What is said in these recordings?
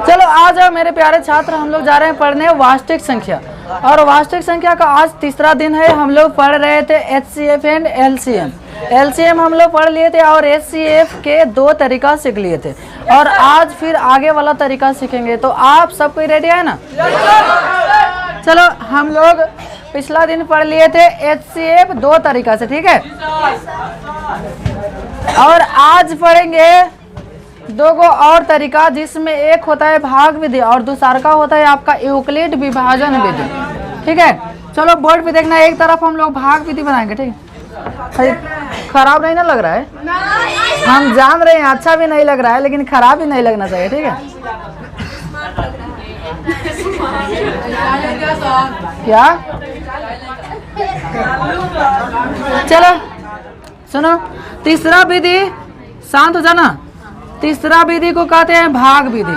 चलो आ जाओ मेरे प्यारे छात्र, हम लोग जा रहे हैं पढ़ने वास्तविक संख्या। और वास्तविक संख्या का आज तीसरा दिन है। हम लोग पढ़ रहे थे HCF एंड LCM। LCM हम लोग पढ़ लिए थे और HCF के 2 तरीका सीख लिए थे, और आज फिर आगे वाला तरीका सीखेंगे। तो आप सब कोई रेडी है ना? चलो हम लोग पिछला दिन पढ़ लिए थे HCF 2 तरीका से, ठीक है। और आज पढ़ेंगे 2 और तरीका, जिसमें एक होता है भाग विधि और दूसरा का होता है आपका यूक्लिड विभाजन विधि, ठीक है। चलो बोर्ड पे देखना, एक तरफ हम लोग भाग विधि बनाएंगे, ठीक है। खराब नहीं ना लग रहा है? हम जान रहे हैं अच्छा भी नहीं लग रहा है, लेकिन खराब भी नहीं लगना चाहिए, ठीक है। क्या? चलो सुनो, तीसरा विधि, शांत हो जाना। तीसरा विधि को कहते हैं भाग विधि।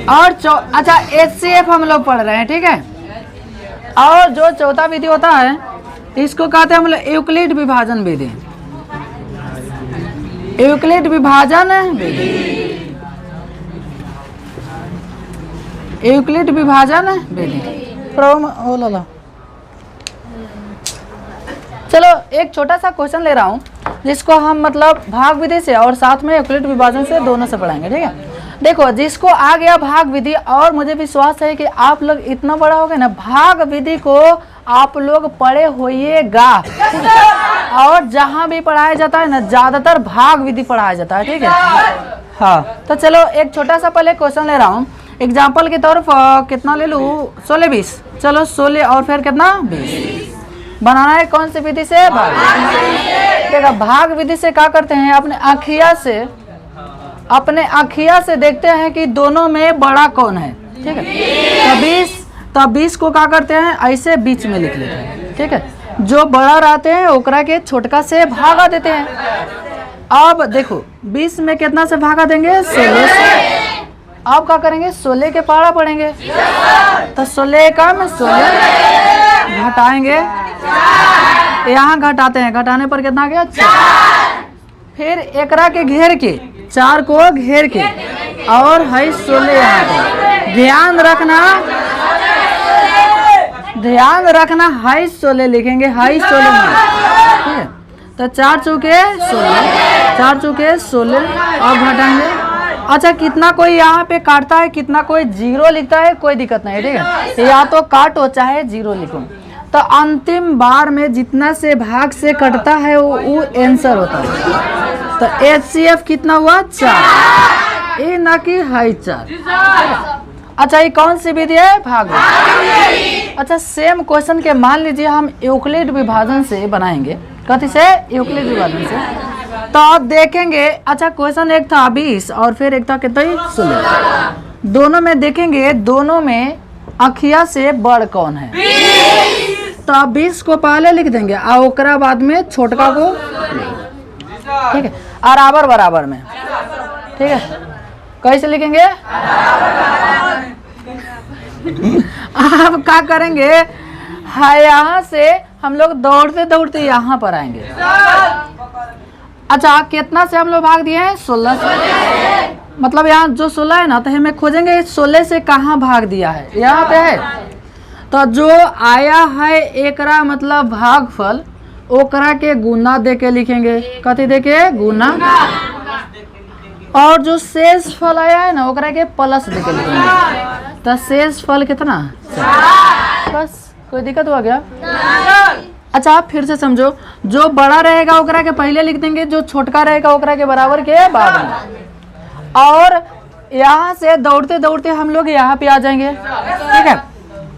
और अच्छा HCF हम लोग पढ़ रहे हैं, ठीक है। और जो चौथा विधि होता है इसको कहते हैं हम लोग यूक्लिड विभाजन विधि। यूक्लिड विभाजन विधि, यूक्लिड विभाजन विधि। चलो एक छोटा सा क्वेश्चन ले रहा हूँ, जिसको हम मतलब भाग विधि से और साथ में यूक्लिड विभाजन से दोनों से पढ़ाएंगे, ठीक है। देखो जिसको आ गया भाग विधि, और मुझे विश्वास है कि आप लोग इतना बड़ा हो गए ना, भाग विधि को आप लोग पढ़े होइएगा, ठीक है। और जहाँ भी पढ़ाया जाता है ना, ज्यादातर भाग विधि पढ़ाया जाता है, ठीक है। हाँ तो चलो एक छोटा सा पहले क्वेश्चन ले रहा हूँ एग्जाम्पल के तौर पर। कितना ले लूँ? 16 20। चलो 16 और फिर कितना 20 बनाना है। कौन सी विधि से? भाग विधि। देखा भाग विधि से क्या करते हैं, अपने आँखिया से देखते हैं कि दोनों में बड़ा कौन है, ठीक है। तो 20 को क्या करते हैं, ऐसे बीच में लिख लेते हैं, ठीक है। जो बड़ा रहते हैं ओकरा के छोटका से भागा देते हैं। अब देखो 20 में कितना से भागा देंगे? 16 से। अब क्या करेंगे? 16 के पारा पढ़ेंगे, तो 16 कम 16 घटाएंगे, यहाँ घटाते हैं, घटाने पर कितना आ गया? 4। फिर एकरा के घेर के, 4 को घेर के, और है 16 यहाँ पर। ध्यान रखना हाई 16 लिखेंगे, हाई 16 में, ठीक है। तो 4 चौके 16, 4 चौके 16। अब घटाएंगे। अच्छा कितना कोई यहाँ पे काटता है, कितना कोई 0 लिखता है, कोई दिक्कत नहीं, ठीक है। या तो काटो चाहे 0 लिखो। तो अंतिम बार में जितना से भाग से कटता है वो आंसर होता है। तो HCF कितना हुआ? 4। ये ना कि हाई 4। अच्छा ये कौन सी विधि है? भाग विधि। अच्छा सेम क्वेश्चन के मान लीजिए हम यूक्लिड विभाजन से बनाएंगे। कथी से? यूक्लिड विभाजन से। तो आप देखेंगे, अच्छा क्वेश्चन एक था 20 और फिर एक था कितना? 16। दोनों में देखेंगे, दोनों में अखिया से बड़ कौन है? तो आप 20 को पहले लिख देंगे और ओकरा बाद में छोटका को, ठीक है, बराबर बराबर में, ठीक है। कैसे लिखेंगे? आप क्या करेंगे, यहाँ से हम लोग दौड़ते दौड़ते यहाँ पर आएंगे। अच्छा कितना से हम लोग भाग दिए हैं? 16 से। मतलब यहाँ जो 16 है ना, तो हमें खोजेंगे 16 से कहाँ भाग दिया है, यहाँ पे है। तो जो आया है एकरा मतलब भागफल, ओकरा के गुना दे के लिखेंगे। कथी दे के? गुना। और जो शेष फल आया है ना, ओकरा के प्लस दे के लिखेंगे। तो शेष फल कितना? 4। बस कोई दिक्कत हुआ क्या? अच्छा आप फिर से समझो, जो बड़ा रहेगा ओकरा के पहले लिख देंगे, जो छोटका रहेगा ओकरा के बराबर के बाद में। और यहाँ से दौड़ते दौड़ते हम लोग यहाँ पे आ जाएंगे, ठीक है।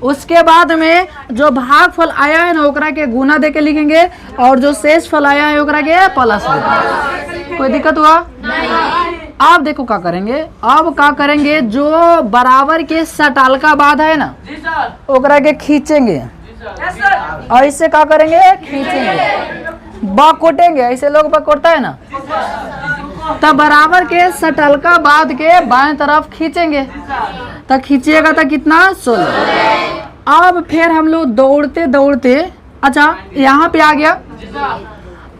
उसके बाद में जो भागफल आया है ना, ओकरा के गुना दे के लिखेंगे, और जो शेष फल आया है ओकरा के प्लस दे। कोई दिक्कत हुआ? आप देखो क्या करेंगे, अब क्या करेंगे, जो बराबर के सटालका बाद है ना, ओकरा के खींचेंगे। ऐसे क्या करेंगे? खींचेंगे, बकोटेंगे। ऐसे लोग बकोटता है ना, तब बराबर के सटलका बाद के बाएं तरफ खींचेंगे। तो खींचिएगा तो कितना? 16। अब फिर हम लोग दौड़ते दौड़ते, अच्छा यहाँ पे आ गया।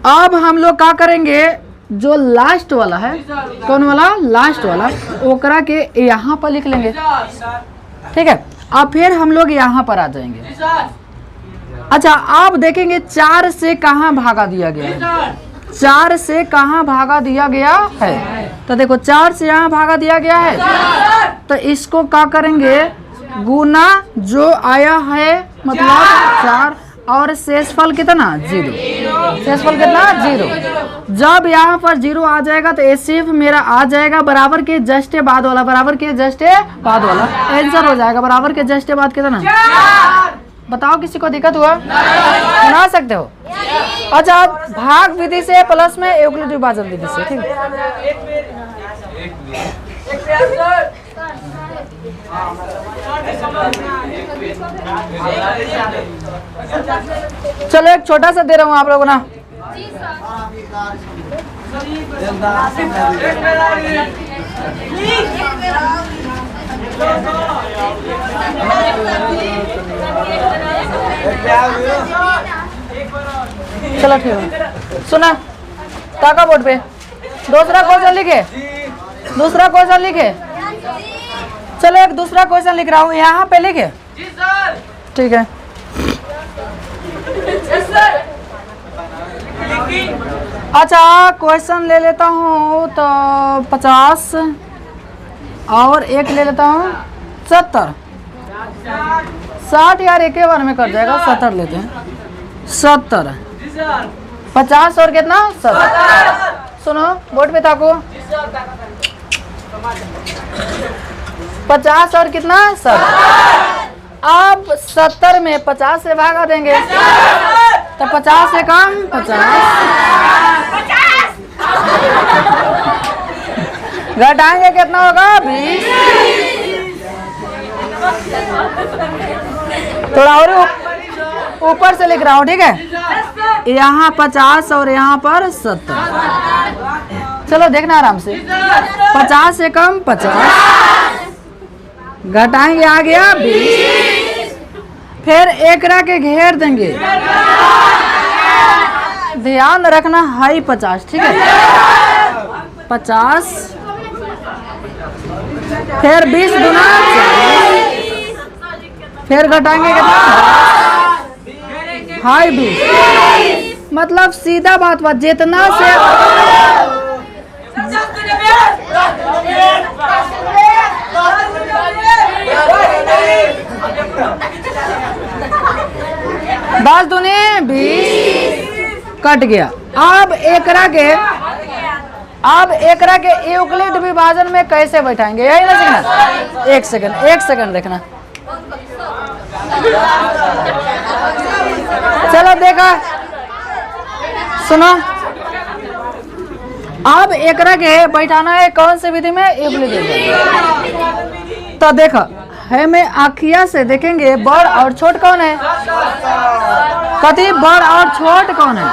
अब हम लोग क्या करेंगे, जो लास्ट वाला है, कौन वाला, लास्ट वाला, ओकरा के यहाँ पर लिख लेंगे, ठीक है। अब फिर हम लोग यहाँ पर आ जाएंगे। अच्छा, आप देखेंगे 4 से कहाँ भागा दिया गया है, 4 से कहाँ भागा दिया गया है, तो देखो 4 से यहाँ भागा दिया गया है, तो इसको क्या करेंगे, गुना जो आया है मतलब 4 और शेषफल कितना 0, शेषफल कितना 0। जब यहाँ पर 0 आ जाएगा तो ये सिर्फ मेरा आ जाएगा बराबर के जस्ट बाद वाला, बराबर के जस्ट बाद वाला आंसर हो जाएगा। बराबर के जस्ट बाद कितना, बताओ किसी को दिक्कत हुआ, बना सकते हो। अच्छा, भाग विधि से प्लस में यूक्लिड विभाजन विधि से, ठीक है। चलो एक छोटा सा दे रहा हूँ आप लोगों ना, चलो ठीक है। सुना ताका बोर्ड पे दूसरा क्वेश्चन लिखे, दूसरा क्वेश्चन लिखे। चलो एक दूसरा क्वेश्चन लिख रहा हूँ, यहाँ पे लिखे, ठीक है। अच्छा, क्वेश्चन ले लेता हूँ तो 50 और एक ले लेता हूँ 70, 60 यार एक ही बार में कर जाएगा, 70 लेते हैं, 70, 50 और कितना 70। सुनो बोर्ड पे ताको, 50 और कितना 70। अब 70 में 50 से भागा देंगे तो 50 से कम 50, घटाएंगे कितना होगा 20। थोड़ा और ऊपर से लिख रहा हूँ, ठीक है। यहाँ 50 और यहाँ पर 70। चलो देखना आराम से, 50 से कम 50, घटाएंगे आ गया 20, फिर एकरा के घेर देंगे, ध्यान रखना हाई 50, ठीक है। 50 फिर 20 गुना 40, फिर घटाएंगे कितना हाई 20। मतलब सीधा बात बात जितना से बस दूनी 20 कट गया। अब एकरा के यूक्लिड विभाजन में कैसे बैठाएंगे, यही ना सीखना। एक सेकंड देखना, चलो देखा सुनो। अब एकरा के बैठाना है कौन से विधि में, यूक्लिड विभाजन। तो देखो है में आखिया से देखेंगे बड़ और छोट कौन है, कति बड़ और छोट कौन है।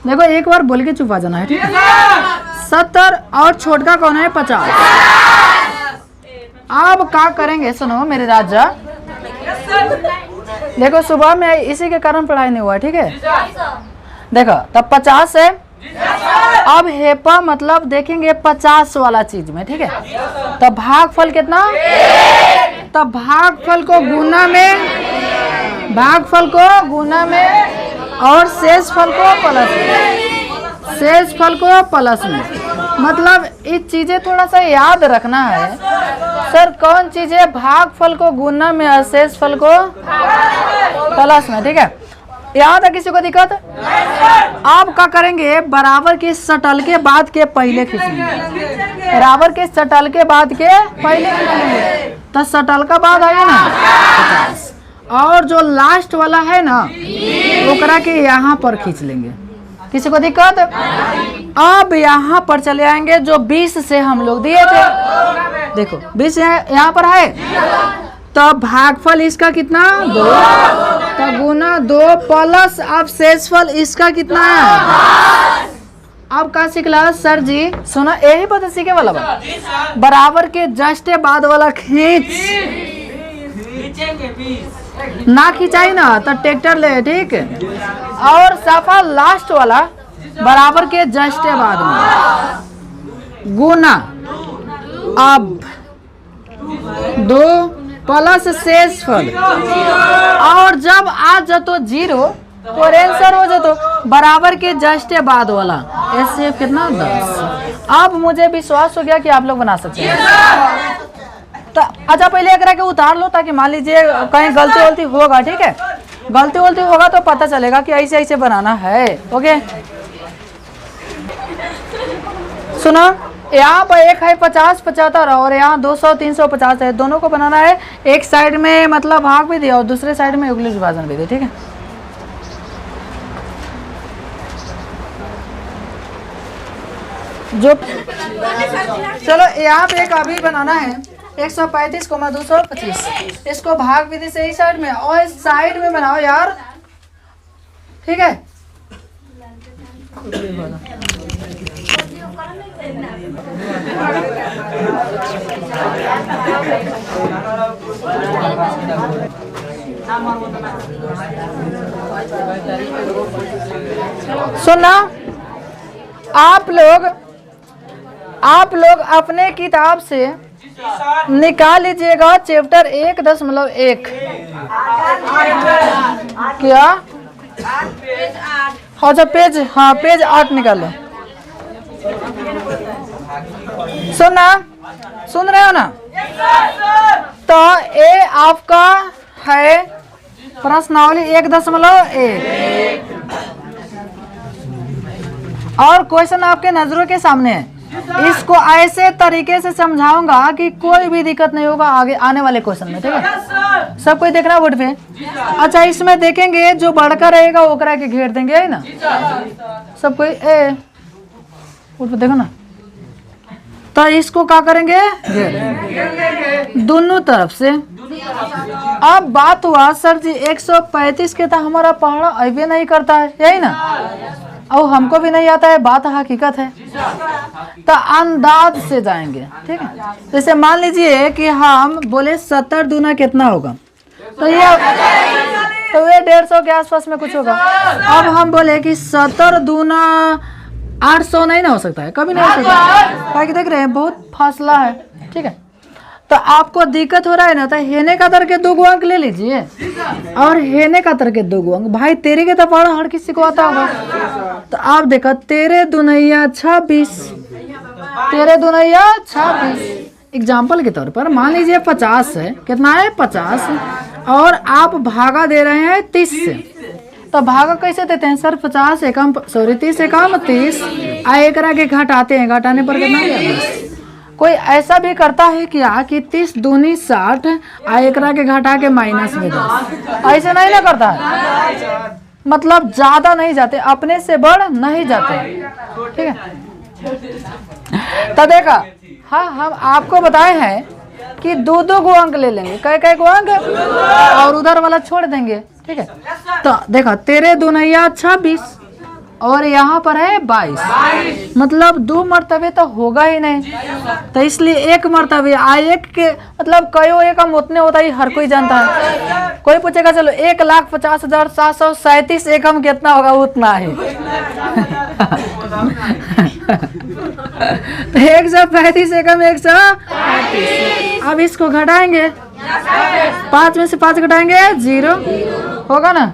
देखो एक बार बोल के चुप आ जाना है, ठीक है। 70 और छोट का कौन है 50। अब क्या करेंगे सुनो मेरे राजा, देखो सुबह में इसी के कारण पढ़ाई नहीं हुआ, ठीक है। देखो तब 50 है, अब हेपा मतलब देखेंगे 50 वाला चीज में, ठीक है। तब भागफल कितना, तब भागफल को गुना में, भागफल को गुना में और शेषफल को प्लस में, शेषफल को प्लस में। मतलब ये चीजें थोड़ा सा याद रखना है। सर कौन चीज है, भागफल को गुना में और शेषफल को प्लस में, ठीक है। याद है किसी को दिक्कत? आप क्या करेंगे, बराबर के सटल के बाद के पहले खींचेंगे, बराबर के सटल के बाद के पहले खींचेंगे, तो सटल का बाद आया ना 50, और जो लास्ट वाला है ना ओकरा के यहाँ पर खींच लेंगे। किसी को दिक्कत? अब यहाँ पर चले आएंगे जो 20 से हम लोग दिए थे, देखो 20 यहाँ पर है, तो भागफल इसका कितना 2, तो गुना 2 प्लस अब शेषफल इसका कितना है। अब का सीखला सर जी, सुना यही पता सीखे वाला बा, बराबर के जस्ट बाद वाला खींच ना खिंचाई ना तो ट्रैक्टर ले, ठीक है। और साफा लास्ट वाला बराबर के जस्ट बाद में गुना अब 2 प्लस शेष फल और जब आ जातो 0 और आंसर हो जातो बराबर के जस्ट बाद वाला ऐसे कितना 10। अब मुझे विश्वास हो गया कि आप लोग बना सकते हैं। तो अच्छा पहले एक के उतार लो ताकि मान लीजिए कहीं गलती वलती होगा, ठीक है, गलती वलती होगा तो पता चलेगा कि ऐसे ऐसे बनाना है। ओके सुनो, यहाँ पर एक है 50 75 और यहाँ 200 350 है, दोनों को बनाना है। एक साइड में मतलब भाग भी दिया और दूसरे साइड में उगली विभाजन भी दिया, ठीक है। जो चलो यहाँ पे एक अभी बनाना है 135, 225, इसको भाग विधि से इस साइड में और इस साइड में बनाओ यार, ठीक है। सुनना, आप लोग अपने किताब से निकाल लीजिएगा चैप्टर 1.1 क्या, अच्छा पेज, हाँ पेज 8 निकालो। सुनना, सुन रहे हो ना? तो ये आपका है प्रश्नावली 1.1 और क्वेश्चन आपके नजरों के सामने है। इसको ऐसे तरीके से समझाऊंगा कि कोई भी दिक्कत नहीं होगा आगे आने वाले क्वेश्चन में, ठीक है। सब कोई देख रहा है बोर्ड पे? अच्छा इसमें देखेंगे जो बड़का रहेगा ओकरा के घेर देंगे, है ना? सब कोई बोर्ड पे देखो ना। तो इसको क्या करेंगे? घेर दोनों तरफ से। अब बात हुआ सर जी 135 के तो हमारा पढ़ा अभी नहीं करता है, यही ना? और हमको भी नहीं आता है, बात हकीकत है। तो अंदाज से जाएंगे, ठीक है। जैसे मान लीजिए कि हम बोले 70 दूना कितना होगा, तो ये 150 के आसपास में कुछ होगा। अब हम बोले कि 70 दूना 800 नहीं ना हो सकता है, कभी नहीं हो सकता है। देख रहे हैं बहुत फासला है, ठीक है। तो आपको दिक्कत हो रहा है ना, तो हेने का तर के 2 अंक ले लीजिए और हेने का तर के 2 अंक। भाई तेरे के तो पढ़ा हर किसी को आता होगा। तो आप देखो 13 दूनैया 26, 13 दूनैया 26। एग्जाम्पल के तौर पर मान लीजिए 50 है, कितना है 50, और आप भागा दे रहे हैं 30 से। तो भागा कैसे देते हैं सर? 50 एकम 30 एकम 30 एकरा के घटाते हैं, घटाने पर कितना गया? कोई ऐसा भी करता है क्या कि 30 दूनी 60 एकरा के घटा के माइनस में 10, ऐसे नहीं ना करता है। मतलब ज्यादा नहीं जाते, अपने से बढ़ नहीं जाते, ठीक है। तो देखा, हाँ हम आपको बताए हैं कि 2 अंक ले लेंगे, कई को अंक और उधर वाला छोड़ देंगे, ठीक है। तो देखा 13 दूनैया 26 और यहाँ पर है 22, मतलब 2 मरतबे तो होगा ही नहीं। तो इसलिए 1 मरतबे एक के मतलब कयो एकम उतने होता ही हर कोई जानता है। कोई पूछेगा चलो 1,50,737 एकम कितना होगा, उतना ही। 135 एकम 135। अब इसको घटाएंगे, 5 में से 5 घटाएंगे 0 होगा ना।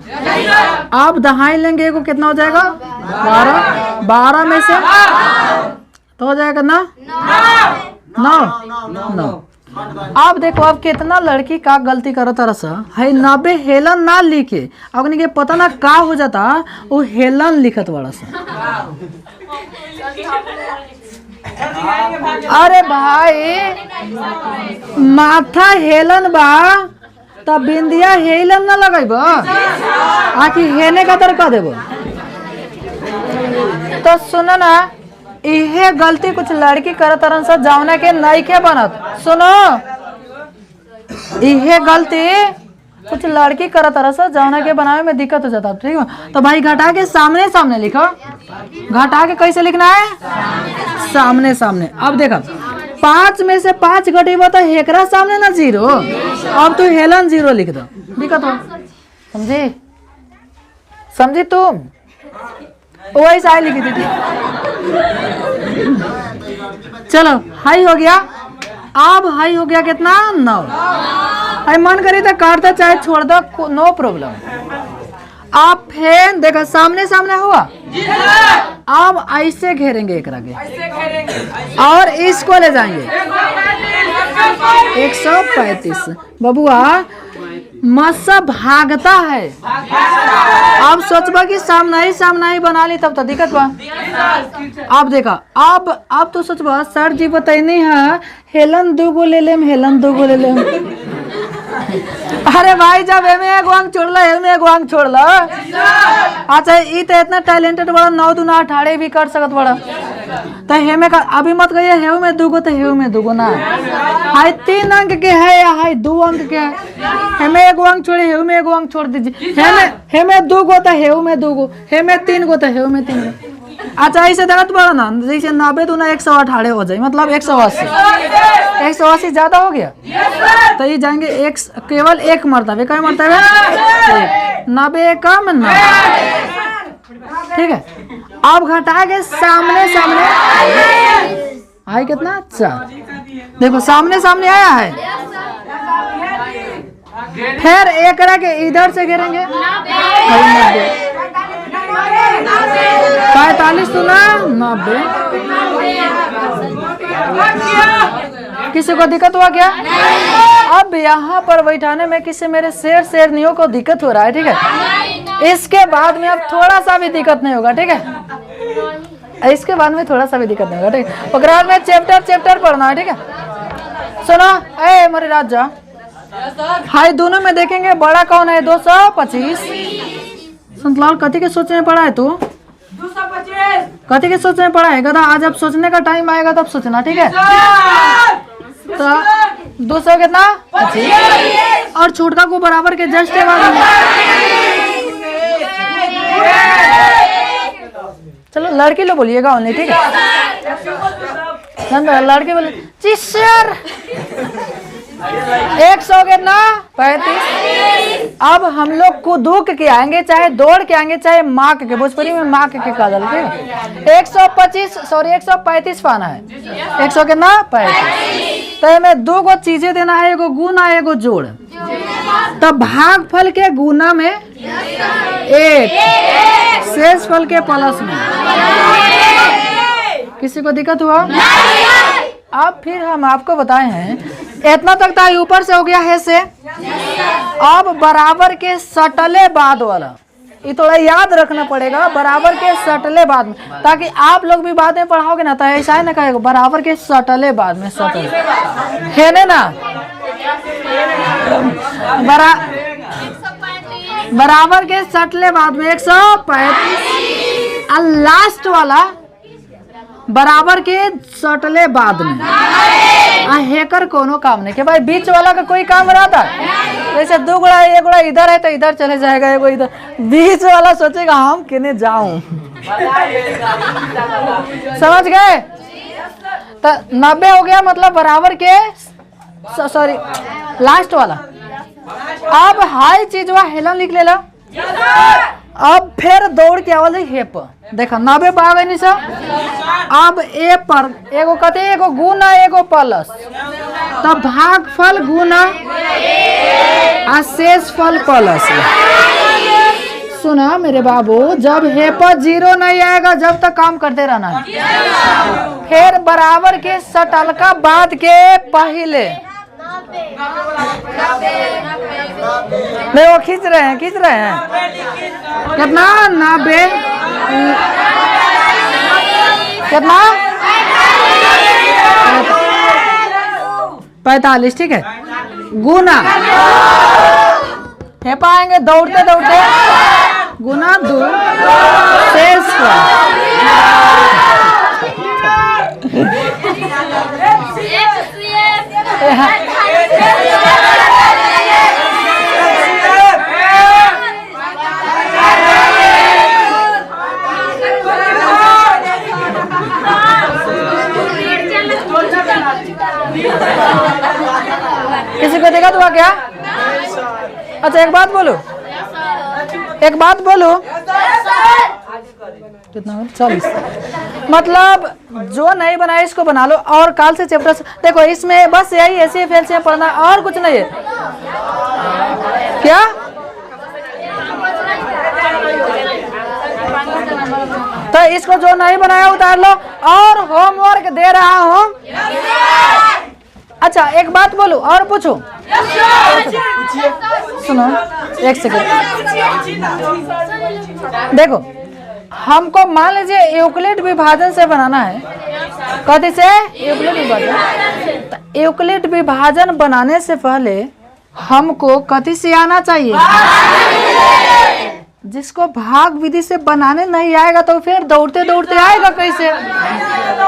आप दहाई लेंगे को कितना हो जाएगा? 12, 12 में से तो हो जाएगा ना 9। आप देखो अब कितना लड़की का गलती करो तरस है 90 हेलन ना लिखे, अग्नि के पता ना का हो जाता वो हेलन लिखत बड़ा सा। अरे भाई माथा हेलन बा तब बिंदिया हेलन ना लगेब, आखि हेने का तर कह देबो। तो सुनो ना, इहे गलती कुछ लड़की करत तरन से जावना के नइखे बनत। सुनो, इहे गलती कुछ लड़की करत तरह से जावना के बनावे में दिक्कत हो जाता, ठीक है। तो भाई घटा के सामने सामने लिखो। घटा के कैसे लिखना है? सामने सामने। अब देखो 5 में से 5 घटेबो तो हेकरा सामने ना 0, अब तो हेलन 0 लिख दो, दिक्कत हो। समझी तुम? वही साई लिखी थी। चलो हाई हो गया, अब हाई हो गया कितना 9। हाई मन करी तो काट दो चाहे छोड़ दो, नो प्रॉब्लम। आप फिर देखो सामने सामने हुआ, अब ऐसे घेरेंगे एक रगे और इसको ले जाएंगे 135। बबुआ मस्सा भागता है। अब सोचबा कि सामना ही बना ली तब तो दिक्कत बा। अब देखा, अब तो सोचबा सर जी बताइनी है हेलन 2 गो ले लेम, हेलन 2 गो ले लेम। अरे भाई जब एमे एक वांग छोड़ ला, एमे एक वांग छोड़ ला। अच्छा ये तो इतना टैलेंटेड बड़ा, 9 दूना 18 भी कर सकत बड़ा। तो हेमे का अभी मत कहिए हेव में 2 गो तो हेव में 2 गो ना, हाई 3 अंक के है या हाई 2 अंक के है। हेमे एक वांग छोड़े, हेव में एक वांग छोड़ दीजिए। हेमे 2 गो तो हेव में 2 गो, हेमे 3 गो तो हेव में 3 गो। अच्छा ऐसे देखत बड़ा ना, जैसे 90 दूना 118 हो जाए, मतलब 180। 180 ज्यादा हो गया तो ये जाएंगे केवल एक मरतबे। क्या मरतबे? 90 कम 9। ठीक है, अब घटा के सामने सामने आई कितना 4। देखो सामने सामने आया है, फिर एक के इधर से घेरेंगे 45 तो ना 90। किसी को दिक्कत हुआ क्या? अब यहाँ पर बैठाने में किसी मेरे शेरनियों को दिक्कत हो रहा है। ठीक है, इसके बाद में अब थोड़ा सा भी दिक्कत नहीं होगा। ठीक है, इसके बाद में थोड़ा सा भी दिक्कत नहीं होगा। ठीक है, और में चैप्टर पढ़ना है। ठीक है, सुनो ए मेरे राजा, हाई दोनों में देखेंगे बड़ा कौन है? 225। संतलाल कथी के सोचने पड़ा है तू? 225 कथी के सोचने पड़ा है गधा? आज अब सोचने का टाइम आएगा तब सोचना। ठीक है, तो 200 कितना 25 और छोटका को बराबर के जस्ट चलो लड़की लोग बोलिएगा ओनली। ठीक है, लड़के बोले चिस्टर 100 कितना 35। अब हम लोग कूदूक के आएंगे, चाहे दौड़ के आएंगे, चाहे मार्क के, भोजपुरी में मार्क के काजल। ठीक है, 135 पाना है। 100 कितना 35। तो में 2 गो चीजें देना है, एगो गुना एगो जोड़। तो भागफल के गुना में 1, शेष फल के प्लस में। किसी को दिक्कत हुआ? अब फिर हम आपको बताए हैं इतना तक था, ऊपर से हो गया है से। अब बराबर के सटले बाद वाला, ये थोड़ा याद रखना पड़ेगा, बराबर के सटले बाद में, ताकि आप लोग भी बाद में पढ़ाओगे ना तो ऐसा है ना कहेगा बराबर के सटले बाद में। सटले है ना, बराबर के सटले बाद में 135 और लास्ट वाला बराबर के सटले बाद में। हेकर कोनो काम नहीं के भाई, बीच वाला का कोई काम रहता है? जैसे 2 गुड़ा, 1 गुड़ा इधर है तो इधर चले जाएगा, एगो इधर। बीच वाला सोचेगा हम किने जाऊं। समझ गए? तो 90 हो गया, मतलब बराबर के सॉरी लास्ट वाला। अब हाई चीज वह हेलन लिख ले लो। अब फिर दौड़ के आवल हेप देखो 90 पा गई सा। अब ए पर एगो कते एगो गुना एगो प्लस, तब भागफल गुना और शेष फल प्लस। सुना मेरे बाबू, जब हे पर 0 नहीं आएगा जब तक काम करते रहना है। फिर बराबर के सटल का बाद के पहले नहीं, वो खींच रहे हैं कितना 90 कितना 45। ठीक है, गुना है पाएंगे दौड़ते दौड़ते गुना 2 शेष किसी को देखा तो क्या? अच्छा एक बात बोलो कितना हो 40। मतलब जो नहीं बनाया इसको बना लो और काल से चैप्टर से देखो, इसमें बस यही ऐसे फेल से पढ़ना और कुछ नहीं है। क्या तो इसको जो नहीं बनाया उतार लो और होमवर्क दे रहा हूं। अच्छा एक बात बोलूं और पूछूं? सुनो एक सेकंड, देखो हमको मान लीजिए यूक्लिड विभाजन से बनाना है। कथी से? यूक्लिड विभाजन। तो यूक्लिड विभाजन बनाने से पहले हमको कथी से आना चाहिए? जिसको भाग विधि से बनाने नहीं आएगा तो फिर दौड़ते दौड़ते आएगा कैसे?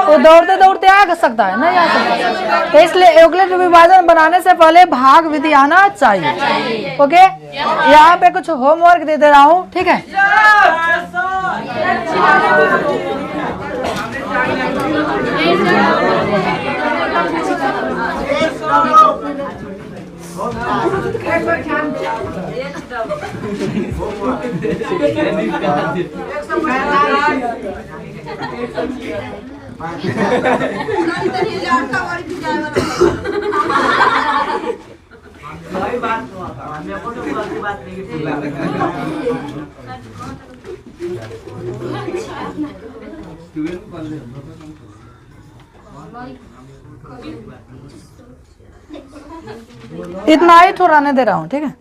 वो दौड़ते दौड़ते आ सकता है? नहीं आ सकता। तो इसलिए यूक्लिड विभाजन बनाने से पहले भाग विधि आना चाहिए। ओके, यहाँ पे कुछ होमवर्क दे रहा हूँ, ठीक है? इतना ही ठुराने दे रहा हूँ, ठीक है?